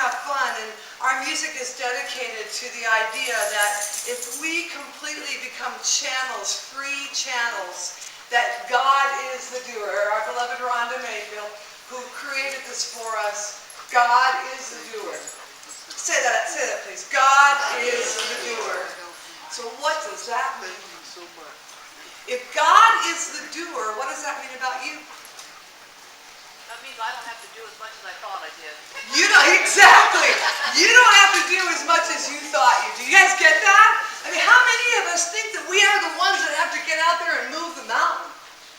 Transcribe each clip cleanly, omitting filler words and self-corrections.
have fun, and our music is dedicated to the idea that if we completely become channels, free channels, that God is the doer. Our beloved Rhonda Mayfield, who created this for us, God is the doer. Say that please. God is the doer. So what does that mean? If God is the doer, what does that mean about you? That means I don't have to do as much as I thought I did. You know, exactly. You don't have to do as much as you thought you do. You guys get that? I mean, how many of us think that we are the ones that have to get out there and move the mountain?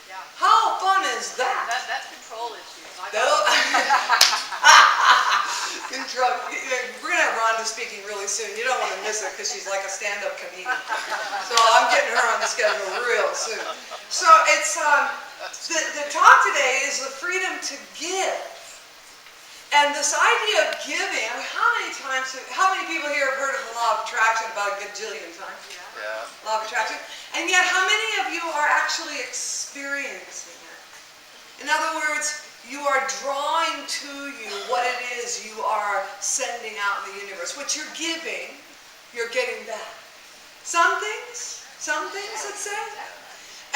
Yeah. How fun is that? That's control issues. Control. We're going to have Rhonda speaking really soon. You don't want to miss it because she's like a stand-up comedian. So I'm getting her on the schedule real soon. So it's the talk today is the freedom to give. And this idea of giving, I mean, how many people here have heard of the law of attraction about a gajillion times? Yeah. Law of attraction. And yet, how many of you are actually experiencing it? In other words, you are drawing to you what it is you are sending out in the universe. What you're giving, you're getting back. Some things, let's say.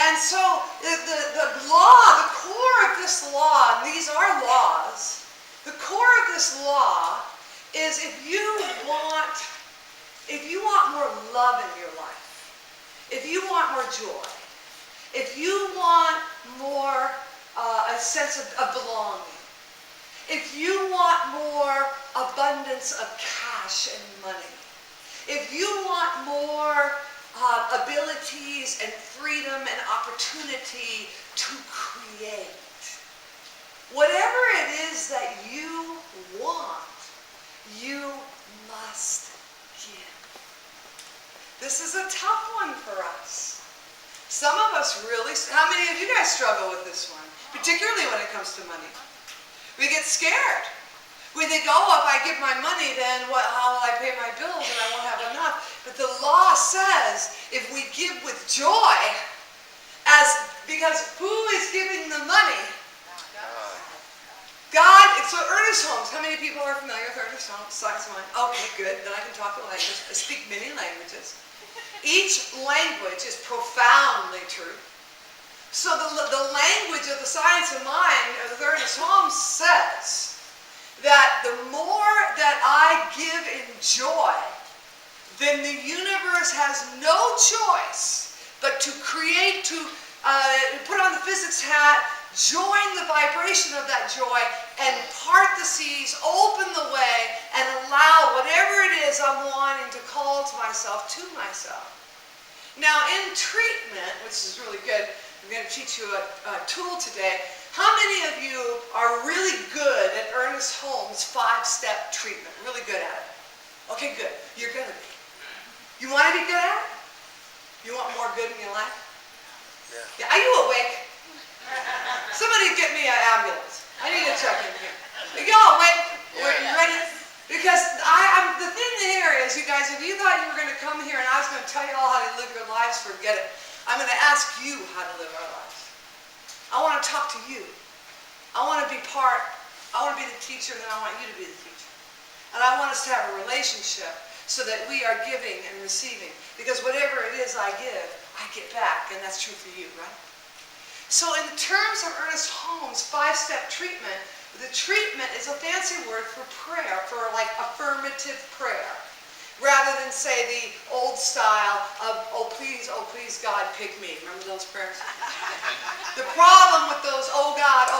And so the law, the core of this law, and these are laws, the core of this law is if you want more love in your life, if you want more joy, if you want more a sense of belonging, if you want more abundance of cash and money, if you want more abilities and freedom and opportunity to create, whatever it is that you want, you must give. This is a tough one for us. Some of us really, how many of you guys struggle with this one? Particularly when it comes to money. We get scared. We think, oh, if I give my money, then how will I pay my bills and I won't have enough? But the law says if we give with joy, because who is giving the money? God. So Ernest Holmes, how many people are familiar with Ernest Holmes? Besides mine. Okay, good. Then I can talk the language. I speak many languages. Each language is profoundly true. So the language of the science of mind of Ernest Holmes says that the more that I give in joy, then the universe has no choice but to create, to put on the physics hat, join the vibration of that joy, and part the seas, open the way, and allow whatever it is I'm wanting to call to myself. Now in treatment, which is really good, I'm going to teach you a tool today. How many of you are really good at Ernest Holmes' 5-step treatment? Really good at it? Okay, good. You're going to be. You want to be good at it? You want more good in your life? Yeah. Are you awake? Somebody get me an ambulance. I need to check in here. Are y'all awake? Are you ready? Because the thing here is, you guys, if you thought you were going to come here and I was going to tell you all how to live your lives, forget it. I'm going to ask you how to live our lives. I want to talk to you. I want to be the teacher, and then I want you to be the teacher. And I want us to have a relationship so that we are giving and receiving. Because whatever it is I give, I get back. And that's true for you, right? So in terms of Ernest Holmes' 5-step treatment, the treatment is a fancy word for prayer, for like affirmative prayer. Rather than say the old style of, oh please, God, pick me. Remember those prayers? The problem with those, oh God,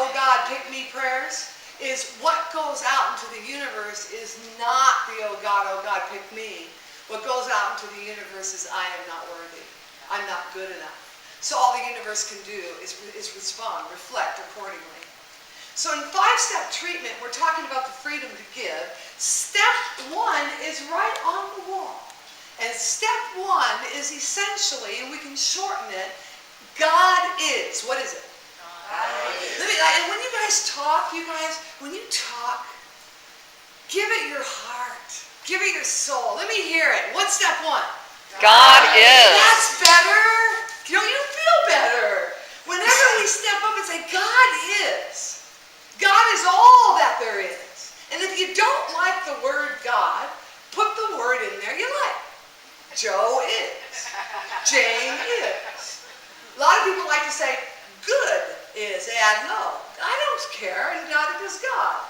pick me prayers is what goes out into the universe is not the, oh God, pick me. What goes out into the universe is I am not worthy. I'm not good enough. So all the universe can do is respond, reflect accordingly. So in 5-step treatment, we're talking about the freedom to give. Step 1 is right on the wall. And step 1 is essentially, and we can shorten it, God is. What is it? God is. And when you guys talk, when you talk, give it your heart. Give it your soul. Let me hear it. What's step 1? God is. That's better. You feel better. Whenever we step up and say, God is. God is all that there is. And if you don't like the word God, put the word in there you like. Joe is. Jane is. A lot of people like to say, good is, and no. I don't care, and neither does God.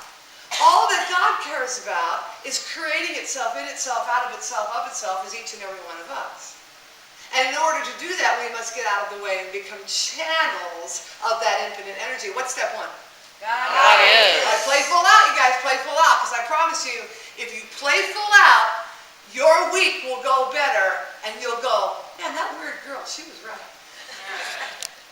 All that God cares about is creating itself, in itself, out of itself, of itself, as each and every one of us. And in order to do that, we must get out of the way and become channels of that infinite energy. What's step one? God is. All right, play full out, you guys. Play full out. Because I promise you, if you play full out, your week will go better. And you'll go, man, that weird girl, she was right.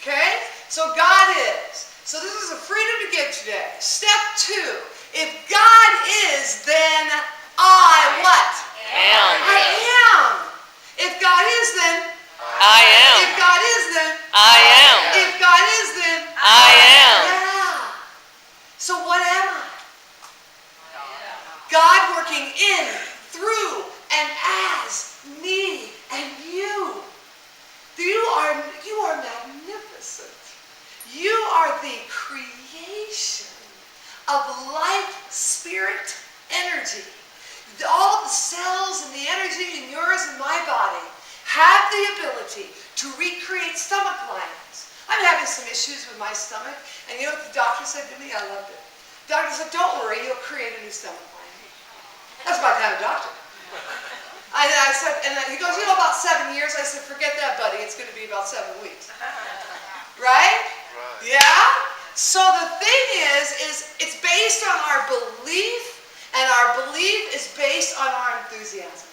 Okay? So God is. So this is a freedom to give today. Step two. If God is, then I what? Am. I am. If God is, then I am. If God is, then I am. If God is, then I am. Yeah. So what am I? God working in, through, and as me and you. You are magnificent. You are the creation of life, spirit, energy. All the cells and the energy in yours and my body have the ability to recreate stomach linings. I'm having some issues with my stomach, and you know what the doctor said to me? I loved it. The doctor said, don't worry, you'll create a new stomach lining. That's my kind of doctor. I said, and he goes, about 7 years. I said, forget that, buddy. It's going to be about 7 weeks. Right? Yeah? So the thing is it's based on our belief, and our belief is based on our enthusiasm.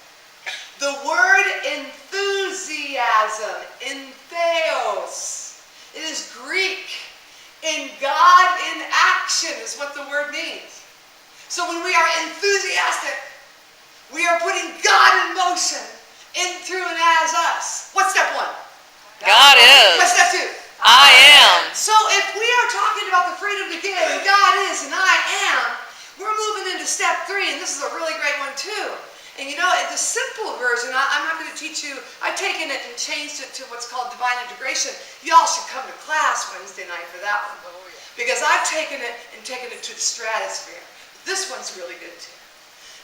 The word enthusiasm, entheos, it is Greek. In God in action is what the word means. So when we are enthusiastic, we are putting God in motion, in, through, and as us. What's step one? God is. What's step two? I am. So if we are talking about the freedom to give, and God is, and I am, we're moving into step three, and this is a really great one too. And you know, the simple version, I'm not going to teach you, I've taken it and changed it to what's called divine integration. Y'all should come to class Wednesday night for that one. Because I've taken it and taken it to the stratosphere. This one's really good too.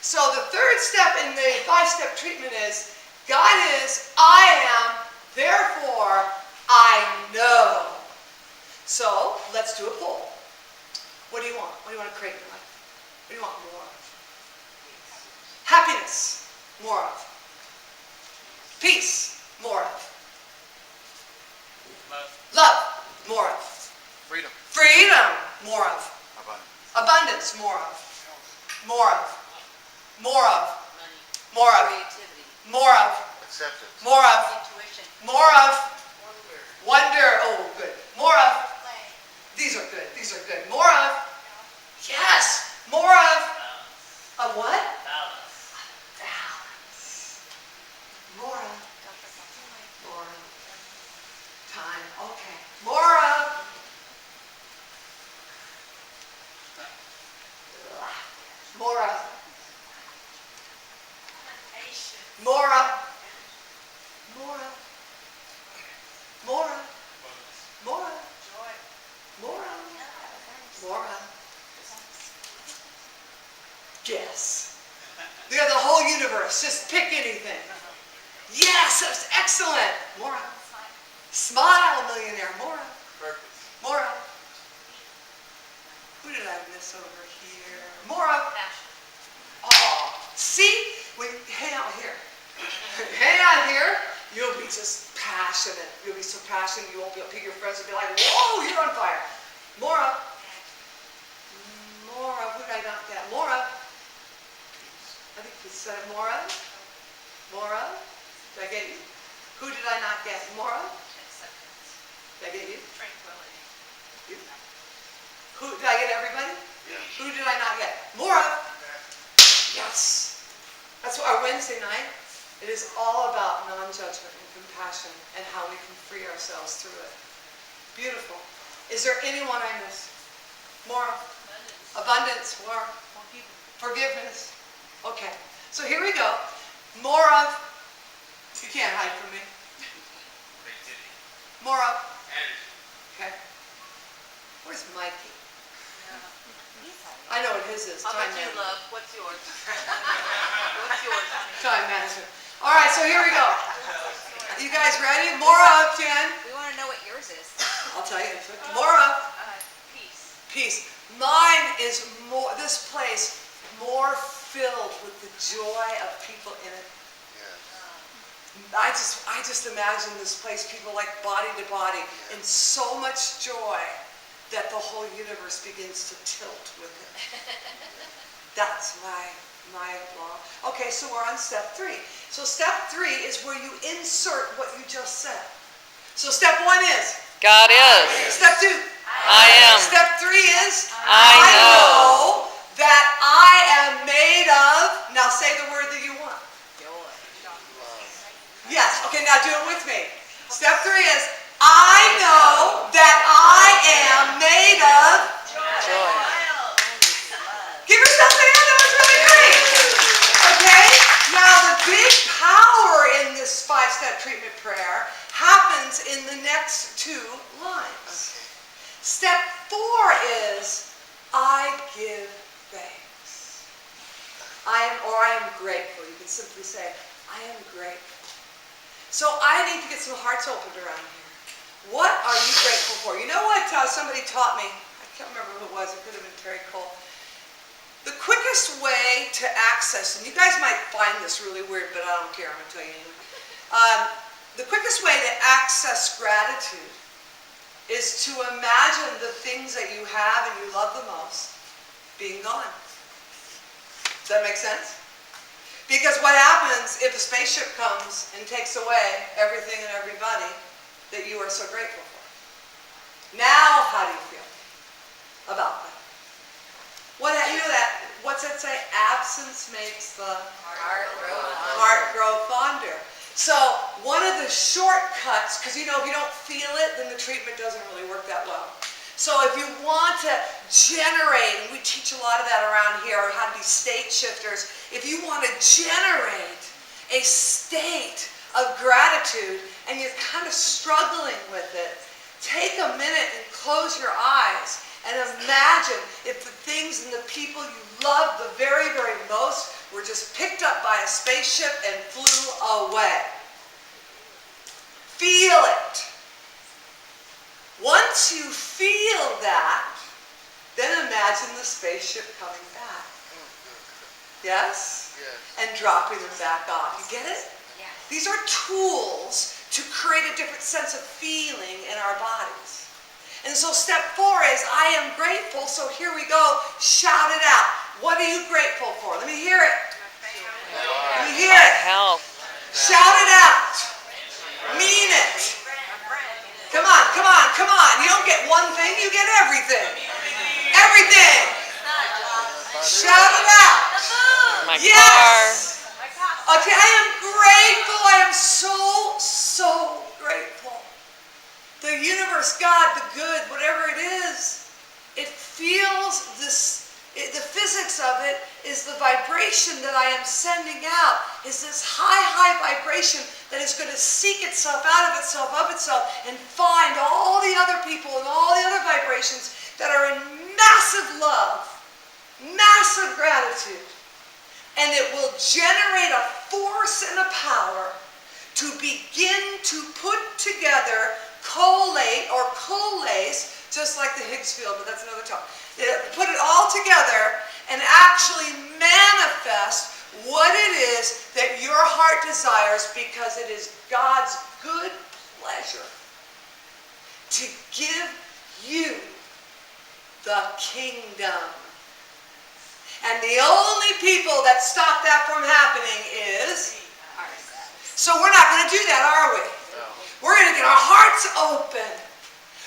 So the third step in the 5-step treatment is, God is, I am, therefore I know. So let's do a poll. What do you want? What do you want to create in your life? What do you want more of? Happiness, more of. Peace, more of. Love, more of. Freedom. Freedom, more of. Abundance. Abundance, more of. More of. More of. Money, More of. creativity, More of. Acceptance. More of. intuition, More of. wonder, Wonder. Oh, good. More of. play, These are good. These are good. More of. Yes. More of. Of what? Balance. More of. More of. Time. Okay. More of. More of. patience, More of. More of. More of. More of. joy, More of. More of. Guess. You have the whole universe. Just pick anything. Yes, that's excellent. More of. Smile, millionaire. More of. Purpose. More of. Who did I miss over here? More of. passion, Oh, see? Hang out here. Hang out here. You'll be just passionate. You'll be so passionate you won't be able to pick your friends and be like, whoa, you're on fire. More of. More of. Who did I not get? More of. I think we said more of. More of. Did I get you? Who did I not get? More of. acceptance, Did I get you? tranquility, You? Who did I get? Everybody? Yeah. Who did I not get? More of. Yes. That's what our Wednesday night. It is all about non-judgment and compassion and how we can free ourselves through it. Beautiful. Is there anyone I missed? More of. abundance, Abundance. More. forgiveness, Forgiveness. Okay. So here we go. More of. You can't hide from me. Creativity. More of. Energy. Okay. Where's Mikey? I know what his is. How Time about you, management. love? What's yours? What's yours? Time management. All right, so here we go. You guys ready? More of, Jen. We want to know what yours is. I'll tell you. More of. Peace. Peace. Mine is more, this place, more filled with the joy of people in it. I just imagine this place, people like body to body, in so much joy that the whole universe begins to tilt with it. That's my law. Okay, so we're on step 3. So step 3 is where you insert what you just said. So step 1 is? God is. Step 2? I am. Step 3 is? I know. That I am made of, now say the word that you want. Yes, okay, now do it with me. Step 3 is, I know that I am made of Joy. Give yourself a hand, that was really great. Okay, now the big power in this 5-step treatment prayer happens in the next 2 lines. Step 4 is, I give thanks. I am grateful. You can simply say, I am grateful. So I need to get some hearts opened around here. What are you grateful for? You know what somebody taught me? I can't remember who it was. It could have been Terry Cole. The quickest way to access, and you guys might find this really weird, but I don't care. I'm going to tell you anyway. The quickest way to access gratitude is to imagine the things that you have and you love the most being gone. Does that make sense? Because what happens if a spaceship comes and takes away everything and everybody that you are so grateful for? Now, how do you feel about that? You know that, what's that say? Absence makes the heart grow fonder. So one of the shortcuts, because you know if you don't feel it, then the treatment doesn't really work that well. So if you want to generate, and we teach a lot of that around here, how to be state shifters, if you want to generate a state of gratitude and you're kind of struggling with it, take a minute and close your eyes and imagine if the things and the people you love the very, very most were just picked up by a spaceship and flew away. Feel it. Once you feel that, then imagine the spaceship coming back. Yes? Yes. And dropping it back off. You get it? Yeah. These are tools to create a different sense of feeling in our bodies. And so step 4 is, I am grateful. So here we go. Shout it out. What are you grateful for? Let me hear it. Let me hear My it. health. Shout it out. Mean it. Come on, come on, come on. You don't get one thing, you get everything. Everything. Shout it out. My Yes. Okay, I am grateful. I am so grateful. The universe, God, the good, whatever it is, it feels this. The physics of it is the vibration that I am sending out is this high vibration that is going to seek itself out of itself, and find all the other people and all the other vibrations that are in massive love, massive gratitude. And it will generate a force and a power to begin to put together, collate or coalesce, just like the Higgs field, but that's another talk. Put it all together and actually manifest what it is that your heart desires, because it is God's good pleasure to give you the kingdom. And the only people that stop that from happening is ourselves. So we're not going to do that, are we? No. We're going to get our hearts open.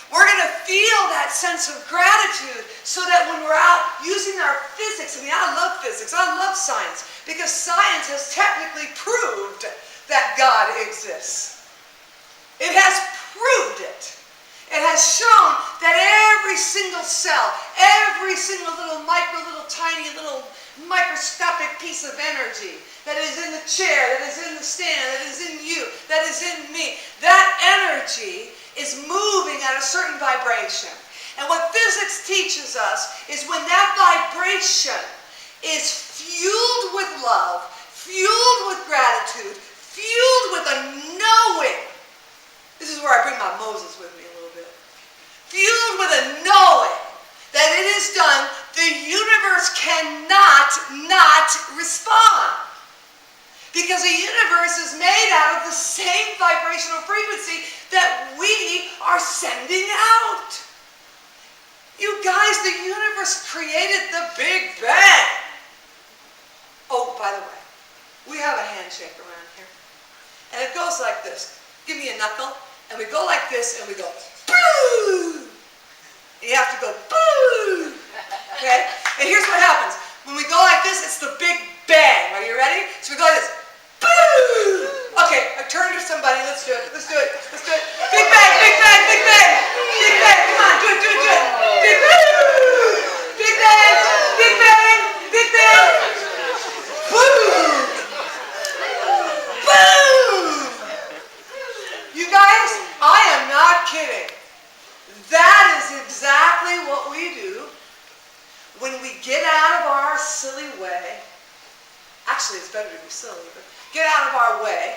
We're going to feel that sense of gratitude so that when we're out using our physics, I mean, I love physics, I love science, because science has technically proved that God exists. It has proved it. It has shown that every single cell, every single little tiny little microscopic piece of energy that is in the chair, that is in the stand, that is in you, that is in me, that energy is moving at a certain vibration. And what physics teaches us is when that vibration is fueled with love, fueled with gratitude, fueled with a knowing. This is where I bring my Moses with me a little bit. Fueled with a knowing that it is done, the universe cannot not respond. Because the universe is made out of the same vibrational frequency that we are sending out. You guys, the universe created the Big Bang. Oh, by the way, we have a handshake around here. And it goes like this. Give me a knuckle. And we go like this and we go, boo! And you have to go, boo! Okay? And here's what happens. When we go like this, it's the Big Bang. Are you ready? So we go like this. Boo! Okay, I turn to somebody. Let's do it. Let's do it. Let's do it. Big Bang, Big Bang, Big Bang. Big Bang. Come on, do it, do it, do it. Big Bang. Big Bang, Big Bang, Big Bang. Boom! Boom! You guys, I am not kidding. That is exactly what we do when we get out of our silly way. Actually, it's better to be silly, but get out of our way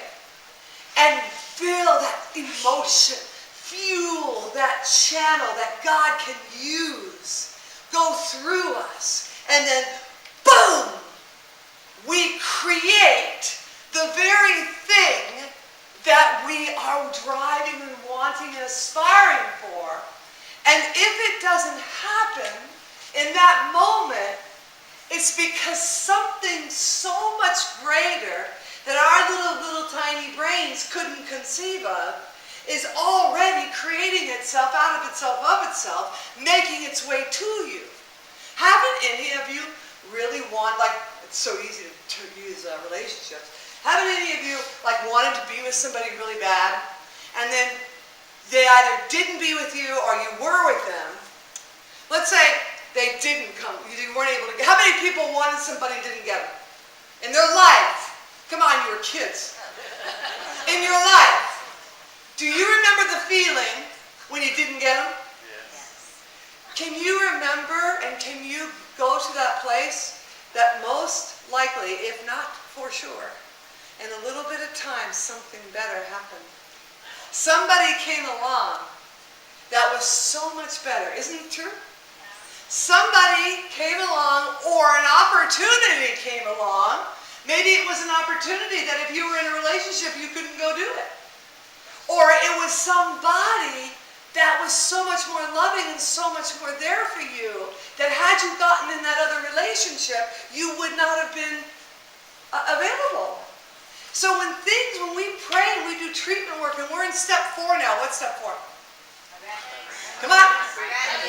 and feel that emotion, fuel that channel that God can use, go through us, and then boom, we create the very thing that we are driving and wanting and aspiring for. And if it doesn't happen in that moment, it's because something so much greater that our little tiny brains couldn't conceive of is already creating itself out of itself, of itself, making its way to you. Haven't any of you really like, it's so easy to use relationships. Haven't any of you wanted to be with somebody really bad, and then they either didn't be with you or you were with them? Let's say they didn't come. You weren't able to get. How many people wanted somebody and didn't get them? In their life. Come on, you were kids. In your life. Do you remember the feeling when you didn't get them? Yes. Can you remember and can you go to that place that most likely, if not for sure, in a little bit of time, something better happened? Somebody came along that was so much better. Isn't it true? Somebody came along, or an opportunity came along. Maybe it was an opportunity that if you were in a relationship, you couldn't go do it. Or it was somebody that was so much more loving and so much more there for you that had you gotten in that other relationship, you would not have been available. So when we pray and we do treatment work, and we're in step 4 now. What's step 4? Come on.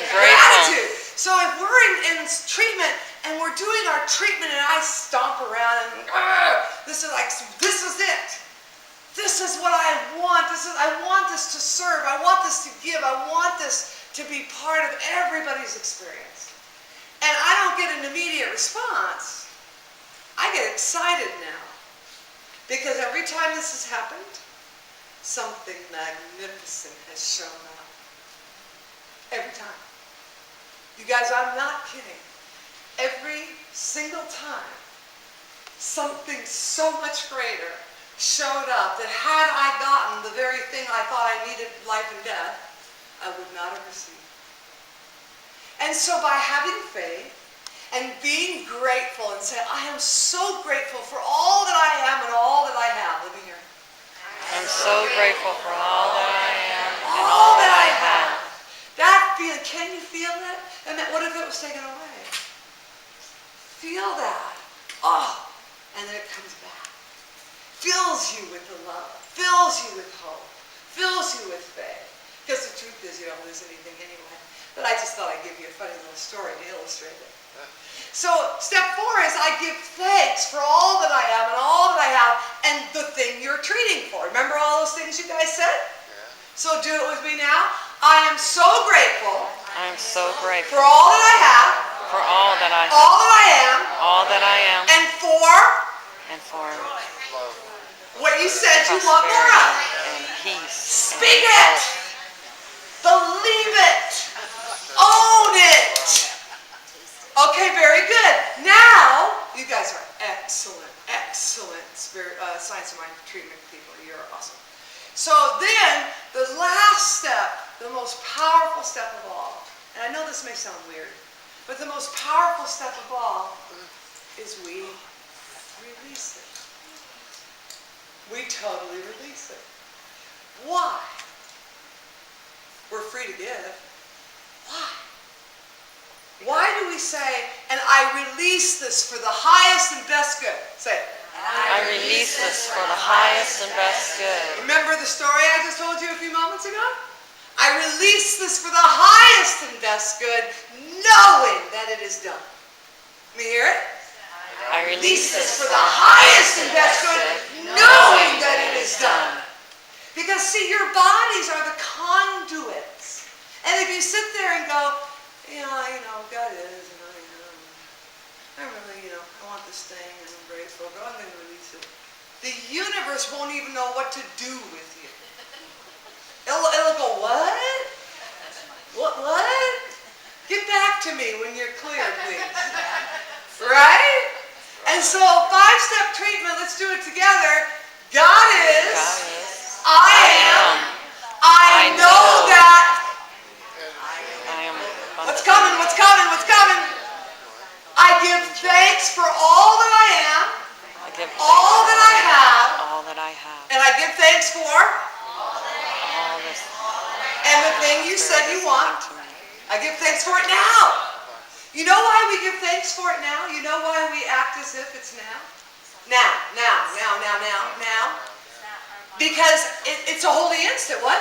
Gratitude. So if we're in treatment and we're doing our treatment and I stomp around and this is it. This is what I want. I want this to serve. I want this to give. I want this to be part of everybody's experience. And I don't get an immediate response. I get excited now. Because every time this has happened, something magnificent has shown up. Every time. You guys, I'm not kidding. Every single time, something so much greater showed up that had I gotten the very thing I thought I needed, life and death, I would not have received. And so by having faith and being grateful and saying, I am so grateful for all that I am and all that I have. Let me hear it. I'm so grateful for all that I am and All that I have. have. That feeling, can you feel that? And then what if it was taken away? Feel that. Oh, and then it comes back. Fills you with the love. Fills you with hope. Fills you with faith. Because the truth is you don't lose anything anyway. But I just thought I'd give you a funny little story to illustrate it. So step 4 is I give thanks for all that I am and all that I have and the thing you're treating for. Remember all those things you guys said? Yeah. So do it with me now. I am so grateful I'm so grateful for all that I have, for all that I have, all that I am, all that I am, and for and for Love. what you said you want more of. prosperity and peace. Speak it. Believe it. Own it. Okay, very good. Now, you guys are excellent, excellent science of mind treatment people. You're awesome. So then, the last step, the most powerful step of all, and I know this may sound weird, but the most powerful step of all is we release it. We totally release it. Why? We're free to give. Why? Why do we say, and I release this for the highest and best good? Say it. I release this for the highest and best good. Remember the story I just told you a few moments ago? I release this for the highest and best good, knowing that it is done. Let me hear it. I release this for the highest and best good, knowing that it is done. Because see, your bodies are the conduits. And if you sit there and go, God is, I really, I want this thing and I'm grateful, but I'm going to release it. The universe won't even know what to do with you. It'll go, what? What? Get back to me when you're clear, please. Right? And so 5-step treatment, let's do it together. God is, I am, I know that. I am. What's coming? What's coming? What's coming? I give thanks for all that I am, I give all that I have, all that I have. and I give thanks for, All this and the thing you said you want, to me. I give thanks for it now. You know why we give thanks for it now? You know why we act as if it's now? Now. Because it's a holy instant. What?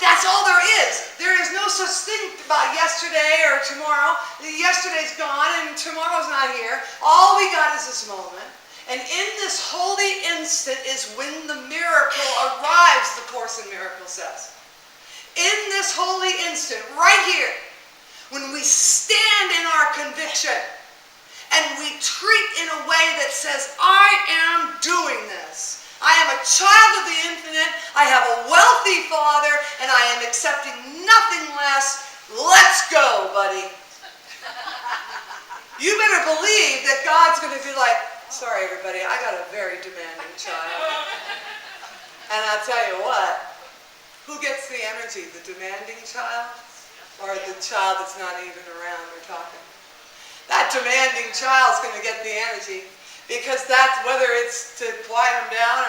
That's all there is. There is no such thing about yesterday or tomorrow. Yesterday's gone and tomorrow's not here. All we got is this moment. And in this holy instant is when the miracle arrives, the Course in Miracles says. In this holy instant, right here, when we stand in our conviction and we treat in a way that says, I am doing this. I am a child of the infinite. I have a wealthy Father, and I am accepting nothing less. Let's go, buddy. You better believe that God's going to be like, sorry, everybody, I got a very demanding child. And I'll tell you what, who gets the energy, the demanding child or the child that's not even around or talking? That demanding child's going to get the energy. Because that's whether it's to quiet them down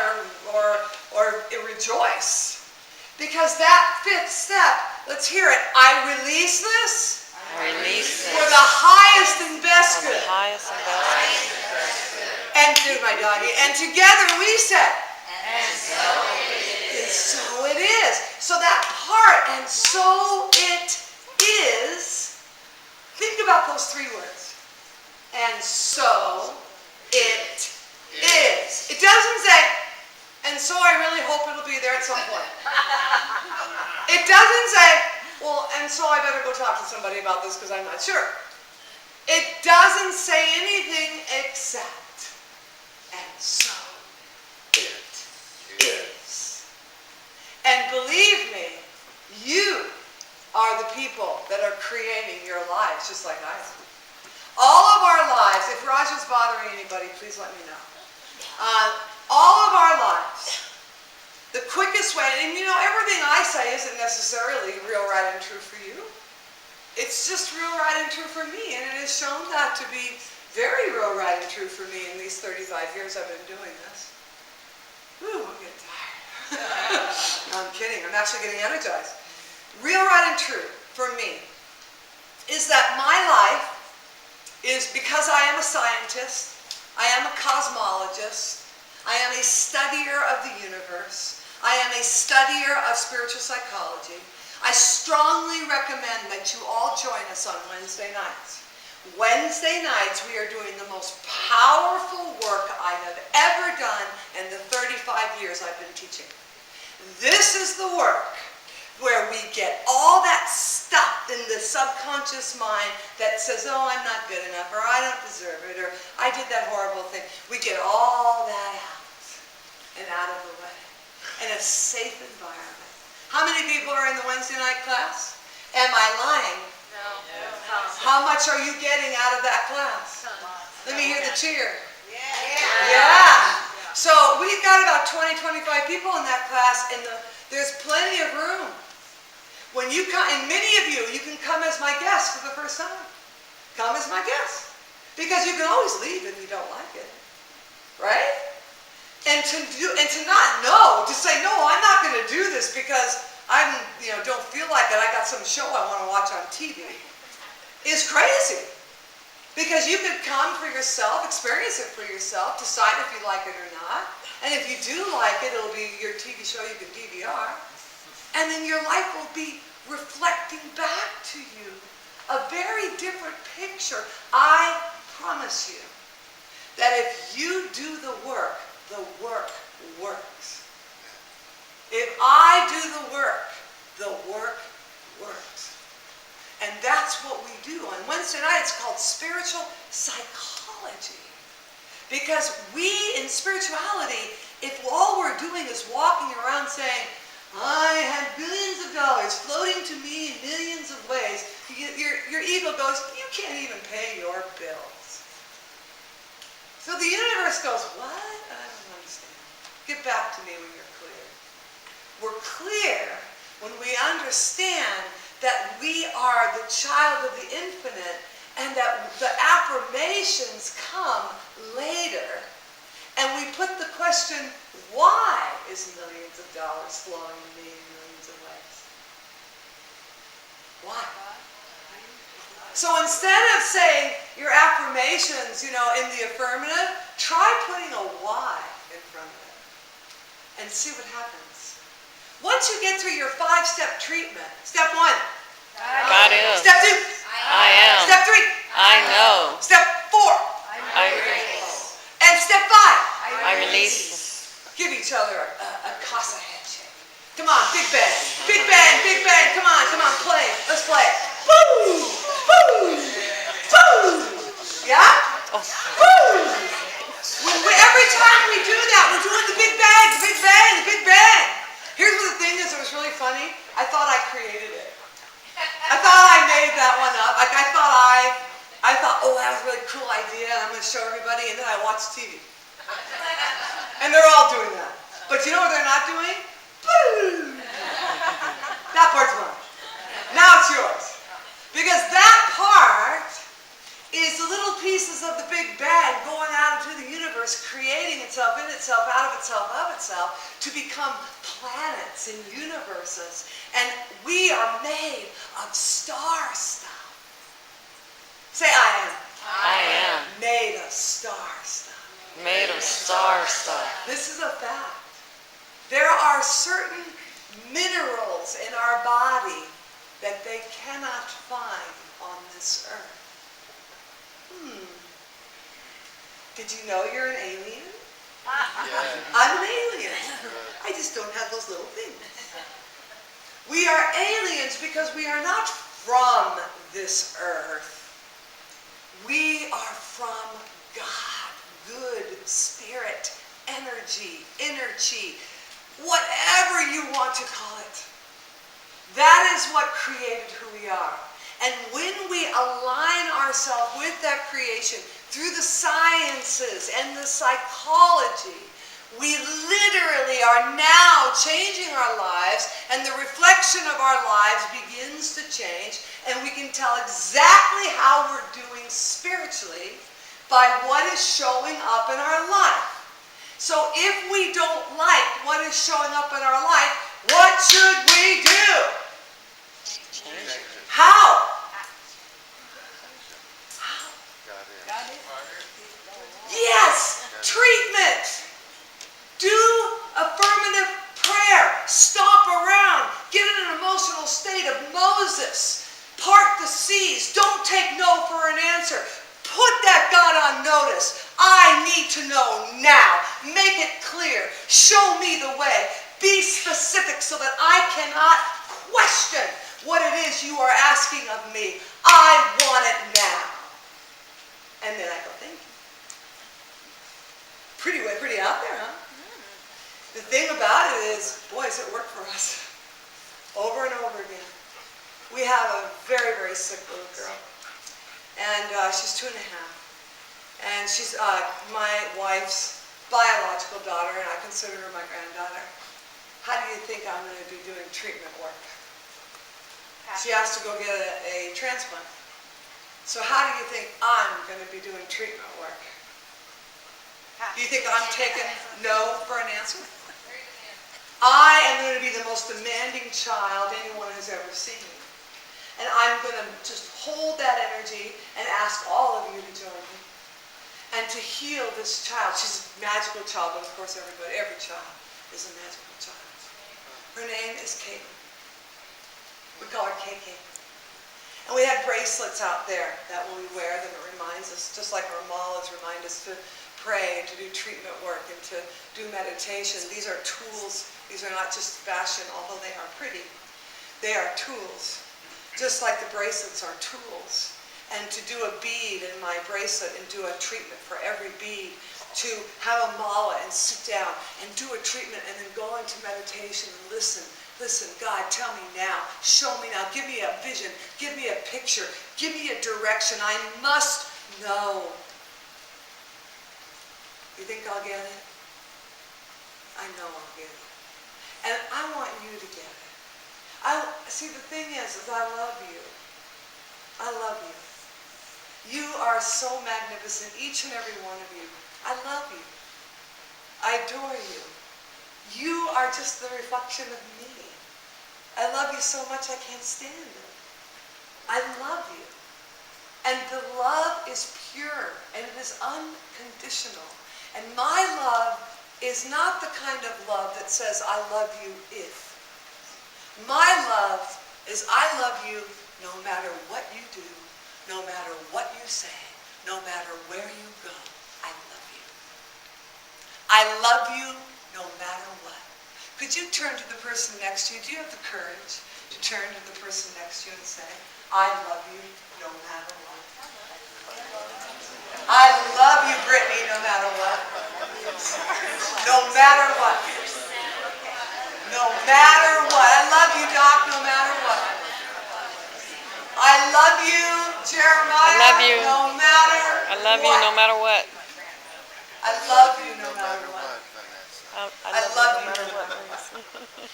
or rejoice. Because that 5th step, let's hear it. I release this. I release this for the highest and best for the good. highest and best good. And do my doggy. And together we said. And so it is. So that part, and so it is. Think about those 3 words. And so it is. It doesn't say, and so I really hope it'll be there at some point. It doesn't say, well, and so I better go talk to somebody about this because I'm not sure. It doesn't say anything except, and so it is. And believe me, you are the people that are creating your lives just like I am. All of our lives, if Raj is bothering anybody, please let me know. All of our lives, the quickest way, and everything I say isn't necessarily real, right, and true for you. It's just real, right, and true for me, and it has shown that to be very real, right, and true for me in these 35 years I've been doing this. Whew, I'm getting tired. No, I'm kidding. I'm actually getting energized. Real, right, and true for me is that my life is because I am a scientist, I am a cosmologist, I am a studier of the universe, I am a studier of spiritual psychology. I strongly recommend that you all join us on Wednesday nights. Wednesday nights we are doing the most powerful work I have ever done in the 35 years I've been teaching. This is the work where we get all that stuff in the subconscious mind that says, oh, I'm not good enough, or I don't deserve it, or I did that horrible thing. We get all that out of the way, in a safe environment. How many people are in the Wednesday night class? Am I lying? No. How much are you getting out of that class? Let me hear the cheer. Yeah. Yeah. So we've got about 20, 25 people in that class, and there's plenty of room. When you come, and many of you, you can come as my guest for the first time. Come as my guest. Because you can always leave if you don't like it. Right? And to not know, to say, no, I'm not going to do this because don't feel like it, I got some show I want to watch on TV, is crazy. Because you could come for yourself, experience it for yourself, decide if you like it or not. And if you do like it, it'll be your TV show you can DVR. And then your life will be reflecting back to you a very different picture. I promise you that if you do the work works. If I do the work works. And that's what we do. On Wednesday night, it's called spiritual psychology. Because we, in spirituality, if all we're doing is walking around saying, I have billions of dollars floating to me in millions of ways, your ego goes, you can't even pay your bills. So the universe goes, what? I don't understand. Get back to me when you're clear. We're clear when we understand that we are the child of the infinite and that the affirmations come later. And we put the question, why is millions of dollars flowing to me in millions of ways? Why? So instead of saying your affirmations, in the affirmative, try putting a why in front of it and see what happens. Once you get through your 5-step treatment, step 1. God is. Step 2. I am. Step 3. I know. Step 4. I And step 5. release. Give each other a casa handshake. Come on, big bang. Big bang, big bang. Come on, play. Let's play. Woo! Woo! Woo! Yeah? Woo! Every time we do that, we're doing the big bang, the big bang, the big bang. Here's what the thing is, it was really funny. I thought I created it. I thought I made that one up. Like I thought, oh, that was a really cool idea. I'm going to show everybody, and then I watched TV. And they're all doing that. But you know what they're not doing? Boo! That part's mine. Now it's yours. Because that part is the little pieces of the Big Bang going out into the universe, creating itself, in itself, out of itself, of itself, to become planets and universes. And we are made of star stuff. Say, I am. I am. Made of star stuff. Made of star stuff. This is a fact. There are certain minerals in our body that they cannot find on this earth. Did you know you're an alien? I'm an alien. I just don't have those little things. We are aliens because we are not from this earth. We are from God, good spirit, energy, whatever you want to call it. That is what created who we are. And when we align ourselves with that creation through the sciences and the psychology, we literally are now changing our lives, and the reflection of our lives begins to change, and we can tell exactly how we're doing spiritually by what is showing up in our life. So if we don't like what is showing up in our life, what should we do? How? Yes, treatment. Do affirmative prayer. Stop around. Get in an emotional state of Moses. Part the seas. Don't take no for an answer. Put that God on notice. I need to know now. Make it clear. Show me the way. Be specific so that I cannot question what it is you are asking of me. I want it now. And then I go, thank you. Pretty out there, huh? The thing about it is, boys, it worked for us. Over and over again. We have a very, very sick little girl. and she's 2.5. And she's my wife's biological daughter, and I consider her my granddaughter. How do you think I'm going to be doing treatment work? She has to go get a transplant. So how do you think I'm going to be doing treatment work? Do you think I'm taking no for an answer? I am going to be the most demanding child anyone has ever seen. And I'm going to just hold that energy and ask all of you to join me. And to heal this child. She's a magical child, but of course every child is a magical child. Her name is Caitlin. We call her KK. And we have bracelets out there that when we wear them, it reminds us, just like our malas remind us to pray, to do treatment work, and to do meditation. These are tools. These are not just fashion, although they are pretty. They are tools, just like the bracelets are tools. And to do a bead in my bracelet and do a treatment for every bead, to have a mala and sit down and do a treatment and then go into meditation and listen. Listen, God, tell me now. Show me now. Give me a vision. Give me a picture. Give me a direction. I must know. You think I'll get it? I know I'll get it. And I want you to get it. See, the thing is I love you. I love you. You are so magnificent, each and every one of you. I love you. I adore you. You are just the reflection of me. I love you so much I can't stand it. I love you. And the love is pure and it is unconditional. And my love is not the kind of love that says I love you if. My love is I love you no matter what you do, no matter what you say, no matter where you go. I love you. I love you no matter what. Could you turn to the person next to you? Do you have the courage to turn to the person next to you and say, I love you no matter what? I love you, Brittany, no matter what. No matter what. No matter what. I love you, Doc, no matter what. I love you, Jeremiah, I love you. no matter I love you no matter what. I love you no matter what. I love you no matter what.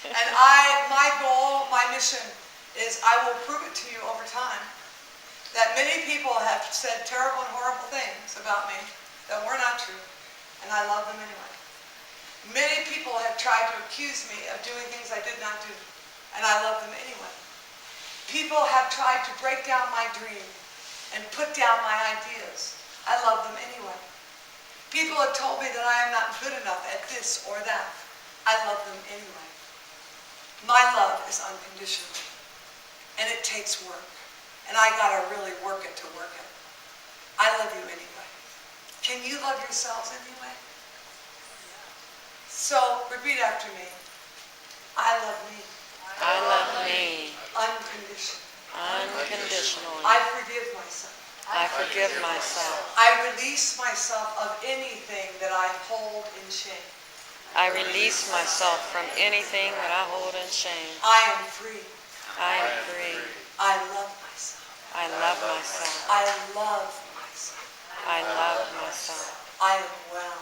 And my goal, my mission is I will prove it to you over time that many people have said terrible and horrible things about me that were not true, and I love them anyway. Many people have tried to accuse me of doing things I did not do, and I love them anyway. People have tried to break down my dream and put down my ideas. I love them anyway. People have told me that I am not good enough at this or that. I love them anyway. My love is unconditional, and it takes work, and I gotta really work it to work it. I love you anyway. Can you love yourselves anyway? So repeat after me. I love me. I love me Unconditionally. unconditionally. I forgive myself. I forgive myself. I release myself of anything that I hold in shame. I release myself from anything that I hold in shame. I am free. I am free. I love myself. I love myself. I love myself. I love myself. I am well.